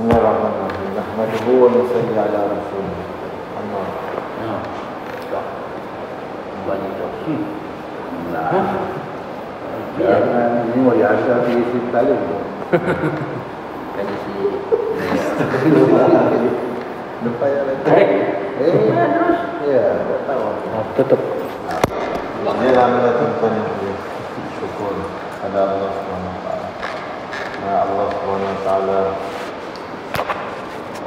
Bismillahirrahmanirrahim. Nahmaduhu wa nusalli ala rasulih. Allah. Banyak tu. Ini mau diasal di isi tali. Kali si. Lupa ya lagi. Terus. Ya, tak tahu. Tutup. Alhamdulillah tuan-tuan yang syukur pada Allah Subhanahu wa taala. Allah Subhanahu wa taala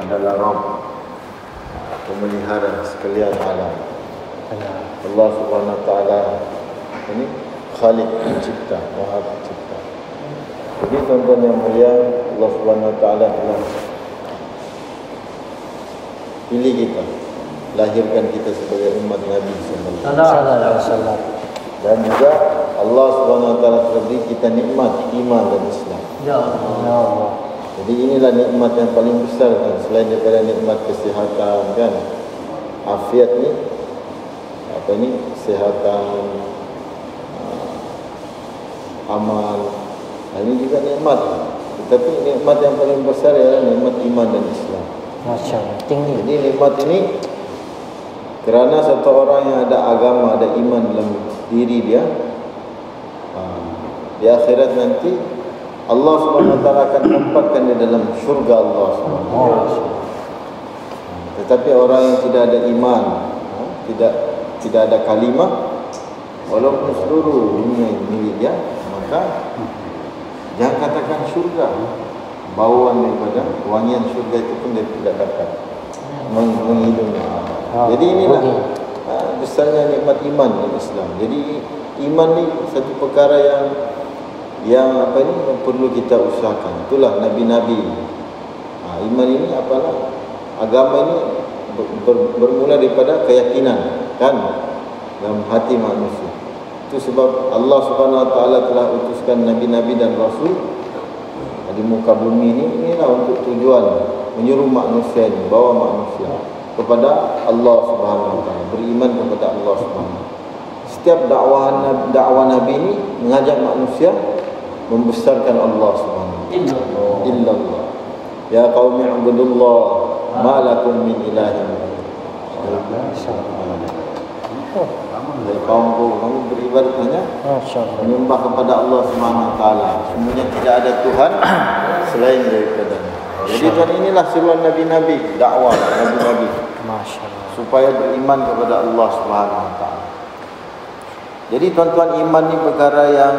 adalah Rabb, pemelihara sekalian alam. Allah Subhanahu wa taala ini Khaliq, pencipta, Maha Pencipta. Jadi tuan-tuan yang mulia, Allah Subhanahu wa taala telah pilih kita, lahirkan kita sebagai umat Nabi sallallahu alaihi wasallam. Dan juga Allah Subhanahu wa taala telah beri kita nikmat iman dan Islam. Ya Allah. Jadi inilah nikmat yang paling besar kan, selain daripada nikmat kesihatan kan. Afiat ni apa ni? Kesihatan, amal. Ini juga nikmat. Tetapi nikmat yang paling besar ialah nikmat iman dan Islam. Masya-Allah, tinggi. Jadi nikmat ini kerana satu orang yang ada agama, ada iman dalam diri dia, di akhirat nanti Allah Subhanahu wa taala akan tempatkan dia dalam syurga Allah Subhanahu wa taala. Tetapi orang yang tidak ada iman, tidak ada kalimah, walaupun seluruh dunia ini dia, maka jangan katakan syurga, bauan daripada wangian syurga itu pun dia tidak dapat menghidupnya. Jadi inilah besarnya nikmat iman dan Islam. Jadi iman ni satu perkara yang apa ni, yang perlu kita usahakan. Itulah nabi-nabi. Iman ini apalah, agama ini bermula daripada keyakinan kan dalam hati manusia. Itu sebab Allah Subhanahu wa taala telah utuskan nabi-nabi dan rasul di muka bumi ini. Inilah untuk tujuan menyuruh manusia ini, bawa manusia kepada Allah Subhanahu wa taala, beriman kepada Allah Subhanahu. Setiap dakwah nabi ini mengajak manusia membesarkan Allah Subhanahu wa taala. Illallah. Ya qaumi ibudullah ma lakum min ilahin. Kamu beribadat hanya menyembah kepada Allah Subhanahu wa taala. Semuanya tidak ada Tuhan selain daripadanya. Jadi kan inilah seruan nabi-nabi, dakwah nabi-nabi. Masya-Allah. Supaya beriman kepada Allah Subhanahu wa taala. Jadi tuan-tuan, iman ni perkara yang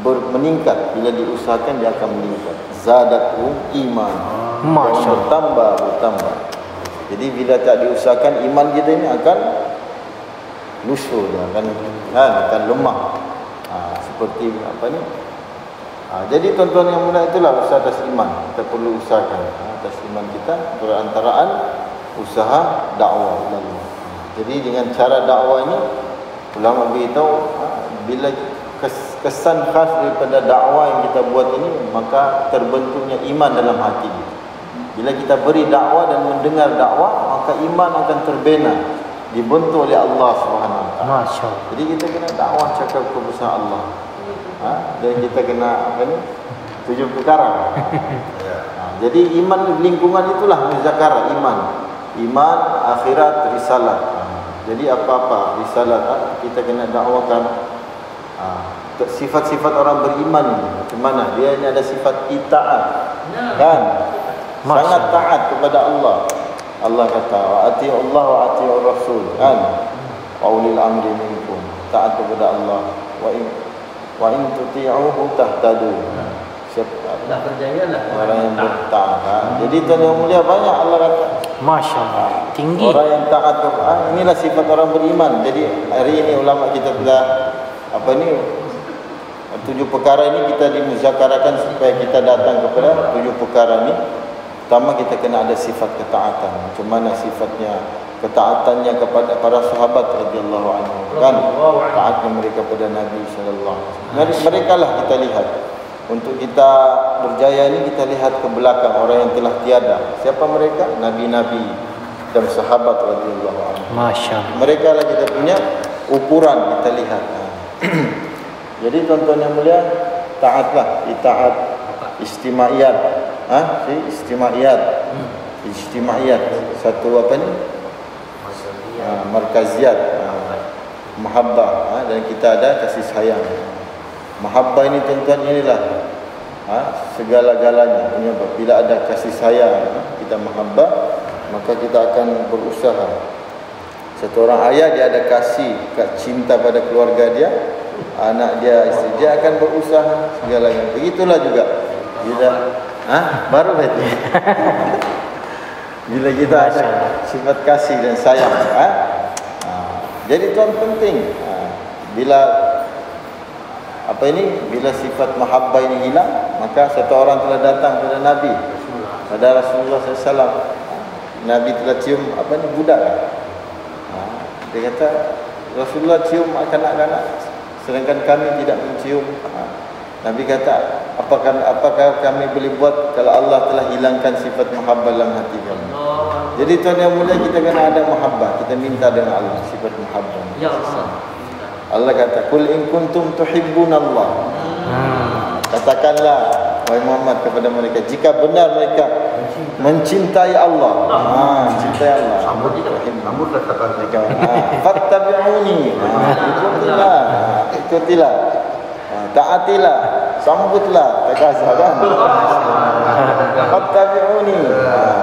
meningkat. Bila diusahakan dia akan meningkat. Zadatu iman. Masya-Allah. Bertambah. Jadi bila tak diusahakan, iman kita ini akan lusuh, dia akan lemah. Seperti apa ni? Jadi tuan-tuan yang mulia, itulah usaha atas iman. Kita perlu usahakan atas iman kita, perantaraan usaha dakwah. Jadi dengan cara dakwah ini, ulama beritahu bila kesan khas daripada dakwah yang kita buat ini, maka terbentuknya iman dalam hati kita. Bila kita beri dakwah dan mendengar dakwah, maka iman akan terbina, dibentuk oleh Allah Subhanahu wa taala. Masya-Allah. Jadi kita kena dakwah cakap kebesaran Allah. Dan kita kena apa ni? 7 perkara. Jadi iman lingkungan itulah muzakara iman. Iman, akhirat, risalat. Jadi apa-apa risalat kita kena dakwakan. Sifat-sifat orang beriman ini macam mana? Dia ini ada sifat itaat. Kan? Sangat taat kepada Allah. Allah kata, "Wa atii'u Allah wa atii'ur Rasul." Kan? Wa ulil amri minkum. Taat kepada Allah. Wa in tuti'uhu tahtadu. Dah berjayalah orang yang bertaat. Jadi tuan yang mulia, banyak Allah kata. Masya-Allah, tinggi. Orang yang taat kepada inilah sifat orang beriman. Jadi hari ini ulama kita telah apa ni, 7 perkara ini kita dimuzakarakan supaya kita datang kepada 7 perkara ini. Pertama, kita kena ada sifat ketaatan. Macam mana sifatnya ketaatannya kepada para sahabat radhiyallahu anhu, kan? Taatnya mereka kepada Nabi sallallahu alaihi wasallam. Mereka lah kita lihat. Untuk kita berjaya ini, kita lihat ke belakang orang yang telah tiada. Siapa mereka? Nabi-nabi dan sahabat radhiyallahu anhu. Masya-Allah. Mereka lah kita punya ukuran, kita lihat. Jadi tuan-tuan yang mulia, taatlah, itaat istimaiyat. Istimaiyat, satu apa ni? Markaziyat, mahabbah, dan kita ada kasih sayang. Mahabbah ini tuan-tuan inilah segala-galanya. Bila ada kasih sayang, kita mahabbah, maka kita akan berusaha. Satu orang ayah, dia ada kasih, cinta pada keluarga dia, anak dia, isteri dia, akan berusaha segala-galanya. Begitulah juga bila baru berarti bila kita ada sifat kasih dan sayang, jadi tuan penting, bila bila sifat mahabbah ini hilang, maka satu orang telah datang kepada Nabi, pada Rasulullah SAW. Nabi telah cium budak. Dia kata, Rasulullah cium kanak-kanak, sedangkan kami tidak mencium. Nabi kata, apakah kami boleh buat kalau Allah telah hilangkan sifat mahabbah dalam hati kami? Jadi tuan yang mulia, kita kena ada mahabbah. Kita minta dengan Allah sifat mahabbah. Ya Allah. Allah kata, "Qul in kuntum tuhibbunallah." Katakanlah wahai Muhammad kepada mereka, jika benar mereka mencintai Allah. Cintai Allah. Sambut katakan mereka. Fattabi'uni. Ikutilah. Taatilah, sambutlah, terkasar kan? Fattabi'uni.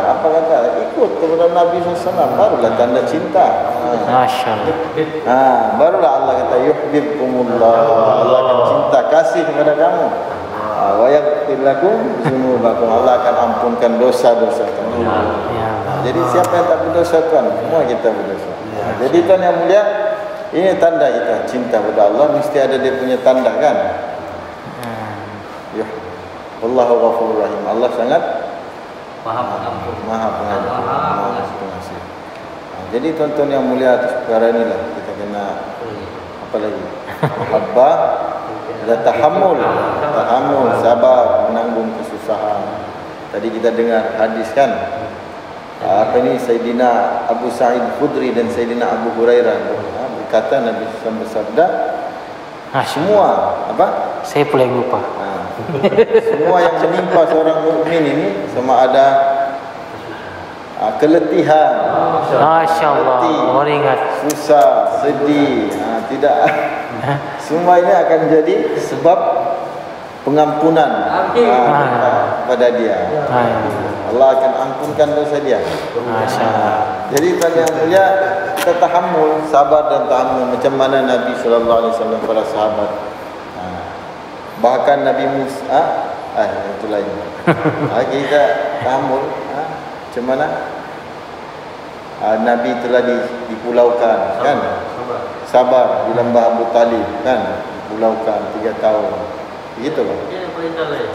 Apa kata? Ikut kepada Nabi SAW, barulah tanda cinta. Barulah Allah kata yuhibbukumullah. Allah akan cinta, kasih kepada kamu. Wa yaghfir lakum dzunubakum. Allah akan ampunkan dosa-dosa kamu. Jadi siapa yang tak berdosa tuan? Semua kita berdosa. Jadi tuan yang mulia, ini tanda kita cinta kepada Allah, mesti ada dia punya tanda kan? Ya. Wallahu ghafurur rahim. Allah sangat Maha Pengasih. Jadi tuan-tuan yang mulia, atas perkara inilah kita kena apa lagi? Mahabbah, tahammul, sabar menanggung kesusahan. Tadi kita dengar hadis kan? Sayyidina Abu Sa'id Khudri dan Sayyidina Abu Hurairah berkata, Nabi SAW bersabda, semua saya pula lupa. Semua yang menimpa seorang mukmin ini, sama ada keletihan, Masya-Allah, orang ingat, susah, sedih, tidak, semua ini akan jadi sebab pengampunan pada dia. Allah akan ampunkan dosa dia. Jadi tadi yang mulia, kita tahammul, sabar dan tahammul macam mana Nabi SAW para sahabat. Bahkan Nabi Musa, itu lain. Kita tahammul, macam mana Nabi telah dipulaukan kan? Sabar di lembah Abu Talib kan? Dipulaukan 3 tahun. Begitu kan?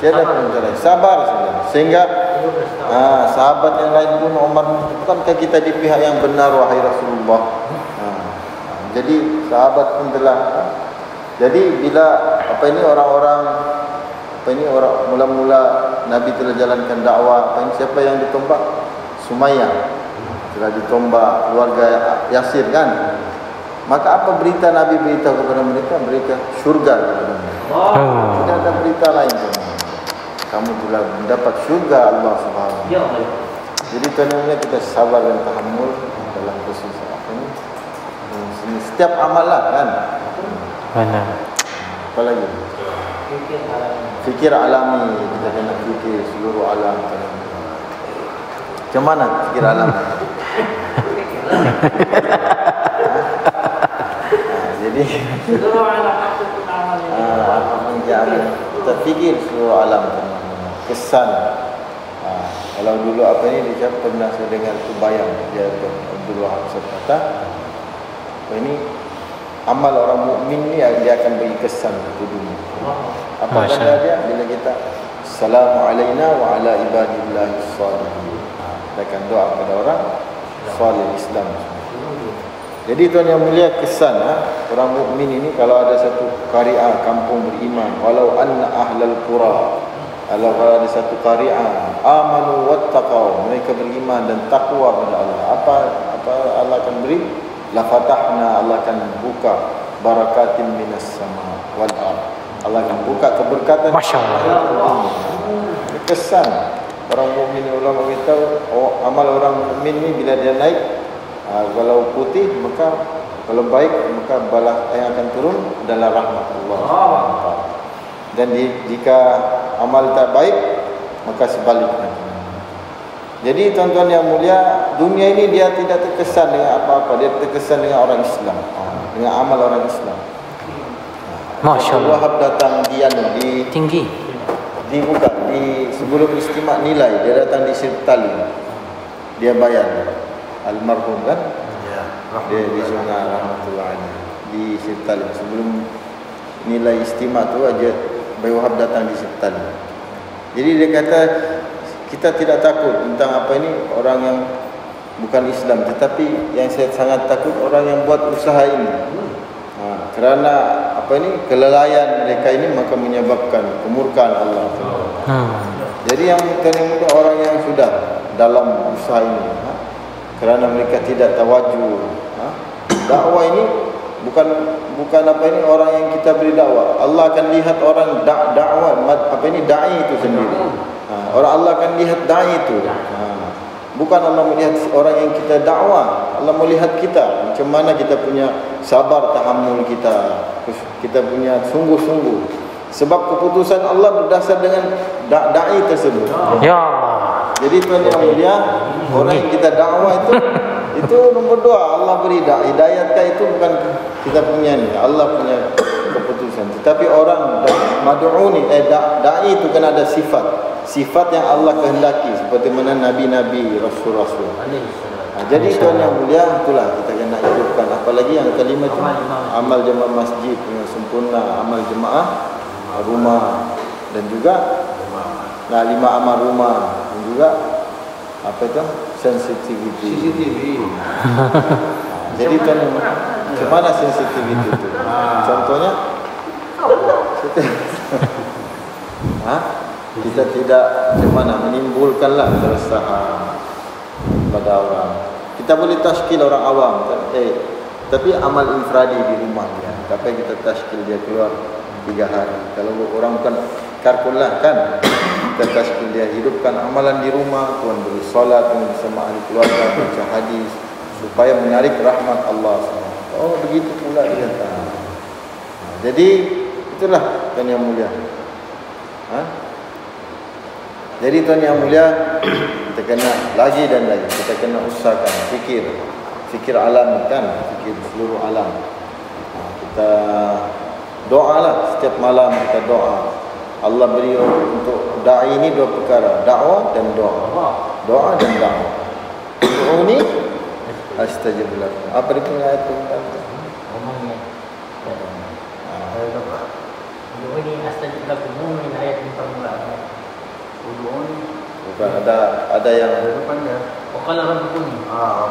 Tiada perintah lain. Sabar saja. Sehingga sahabat yang lain pun, Umar, bukankah kita di pihak yang benar wahai Rasulullah? Jadi sahabat pun telah. Jadi bila orang mula-mula Nabi telah jalankan dakwah, siapa yang ditombak? Sumayyah telah ditombak, keluarga Yasir kan? Maka apa berita Nabi beritahu kepada mereka? Berita syurga kepada mereka. Tidak ada berita lain. Kamu telah mendapat syurga Allah Subhanahu wa taala. Jadi tuan-tuan, kita sabar dan tahammul dalam kesusahan ini. Setiap amalan kan? Benar. Apa lagi? Fikir alami. Kita kena fikir seluruh alam. Macam mana fikir alami? Jadi kita fikir seluruh alam, kesan. Kalau dulu dia pernah saya dengar tu bayang dia Abdul Wahab kata, ini amal orang mukmin ni dia akan bagi kesan ke dunia. Apa kata dia bila kita assalamu alayna wa ala ibadillahis salihin. Kita akan doa kepada orang salih Islam. Jadi tuan yang mulia, kesan orang mukmin ini, kalau ada satu qaryah kampung beriman, walau anna ahlal qura, kalau ada satu qaryah amanu wattaqau, mereka beriman dan takwa kepada Allah, apa Allah akan beri? La fatahna, Allah akan buka barakatin minas sama wal ard. Allah akan buka keberkatan. Masya-Allah. Kesan orang mukmin ulama beritahu amal orang mukmin ni bila dia naik, kalau putih maka kalau baik maka balas yang akan turun adalah rahmat Allah. Dan jika amal tak baik maka sebaliknya. Jadi tuan-tuan yang mulia, dunia ini dia tidak terkesan dengan apa-apa, dia terkesan dengan orang Islam, dengan amal orang Islam. Masya Allah. Wahab datang di Tinggi. sebelum istimak nilai, dia datang di Sirtali, dia bayar almarhum kan, dia di Sungai Rahmatullah di Sirtali, sebelum nilai istimak tu aja Bayi Wahab datang di Sirtali. Jadi dia kata kita tidak takut tentang apa ini orang yang bukan Islam, tetapi yang saya sangat takut orang yang buat usaha ini. Kerana apa ini kelalaian mereka ini maka menyebabkan kemurkaan Allah. Jadi yang mudah orang yang sudah dalam usaha ini, kerana mereka tidak tawaju. Dakwah ini bukan apa ini orang yang kita beri dakwah. Allah akan lihat orang dakwah apa ini dai itu sendiri. Orang Allah akan lihat dai itu. Bukan Allah melihat orang yang kita dakwah. Allah melihat kita, macam mana kita punya sabar tahammul kita punya sungguh-sungguh. Sebab keputusan Allah berdasar dengan dai tersebut. Ya. Jadi tuan yang mulia, orang yang kita dakwah itu nombor 2 Allah beri hidayatkah itu bukan kita punya ni, Allah punya keputusan. Tetapi orang mad'uni dai itu kan ada sifat yang Allah kehendaki, seperti mana nabi-nabi, rasul-rasul. Jadi tuan yang mulia, itulah kita kena hidupkan. Apalagi yang kelima itu amal jemaah masjid yang sempurna, amal jemaah rumah, dan juga 5 amal rumah, dan juga apa itu sensitivity. Jadi tuan, kemana sensitivity itu? Contohnya kita tidak gimana menimbulkanlah keresahan pada orang. Kita boleh tashkil orang awam, tapi amal infradi di rumah dia. Tapi kita tashkil dia keluar 3 hari. Kalau orang bukan karkullah kan, kita tashkil dia, hidupkan amalan di rumah, tuan beri solat bersama ahli keluarga, baca hadis, supaya menarik rahmat Allah. Oh begitu pula dia kata. Jadi itulah tuan yang mulia. Jadi tuan yang mulia, kita kena lagi dan lagi, kita kena usahakan fikir alam kan, fikir seluruh alam. Kita doalah setiap malam, kita doa. Allah beri untuk dai ini 2 perkara, dakwah dan doa. Doa dan dakwah. Ini astajib lakum. Apa dia punya ayat tu? Ini astajib lakum min ayat permulaan. Bukan ada yang Qala rabbukum.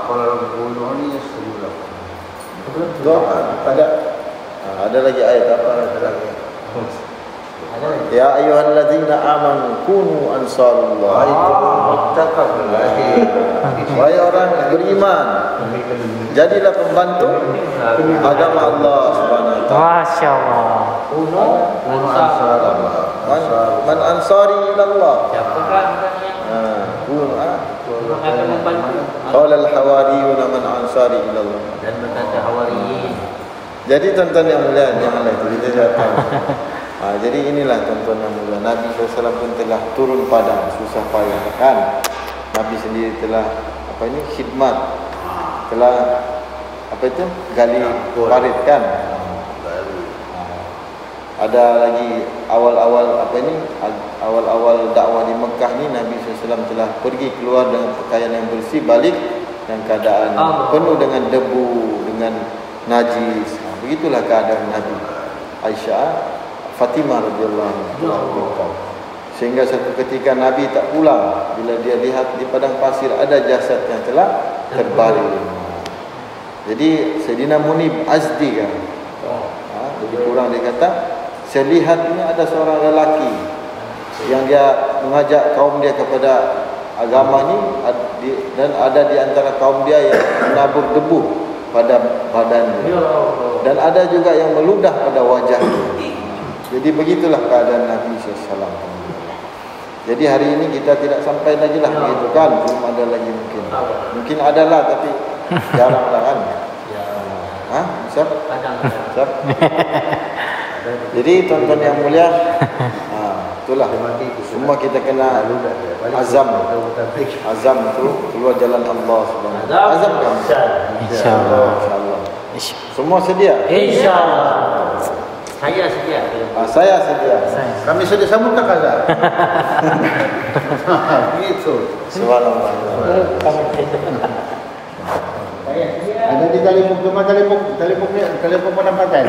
Qala rabbukum ud'uni astajib lakum. doa ada lagi ayat apa lagi? Ya ayyuhalladzina amanu kunu ansarullah. Wahai orang beriman, jadilah pembantu agama Allah Subhanahu wa taala. Masya Allah. Man ansari ila Allah. Siapakah yang akan membantu? Qala al-hawariyun man ansari ila Allah. Dan berkata hawariyin. Jadi tuan-tuan yang mulia, janganlah itu kita datang. Jadi inilah tuan-tuan yang mulia, Nabi SAW pun telah turun padang, susah payah kan. Nabi sendiri telah khidmat, telah gali parit kan. Ada lagi awal-awal awal-awal dakwah di Mekah ni, Nabi SAW telah pergi keluar dengan pakaian yang bersih, balik dengan keadaan penuh dengan debu, dengan najis. Begitulah keadaan Nabi. Aisyah, Fatimah radhiyallahu anha. Sehingga satu ketika Nabi tak pulang, bila dia lihat di padang pasir ada jasad yang telah terbaring. Jadi Sayyidina Munib Azdi kan, lebih kurang dia kata, saya lihat ini ada seorang lelaki yang dia mengajak kaum dia kepada agama ni, dan ada di antara kaum dia yang menabur debu pada badannya, dan ada juga yang meludah pada wajahnya. Jadi begitulah keadaan Nabi SAW. Jadi hari ini kita tidak sampai lagi lah begitu kan, belum ada lagi mungkin. Mungkin ada lah tapi jarang lah kan. Hah? Siap? Siap? Jadi tuan-tuan yang mulia, itulah semua kita kena azam. Azam itu keluar jalan Allah Subhanahu wa taala. Azam kan? InsyaAllah. Insyaallah. Semua sedia? InsyaAllah. Saya sedia. Saya sedia. Kami sudah sambut tak kaza. Gitu. Subhanallah. Saya sedia. Ada di telefon, cuma telefon penempatan.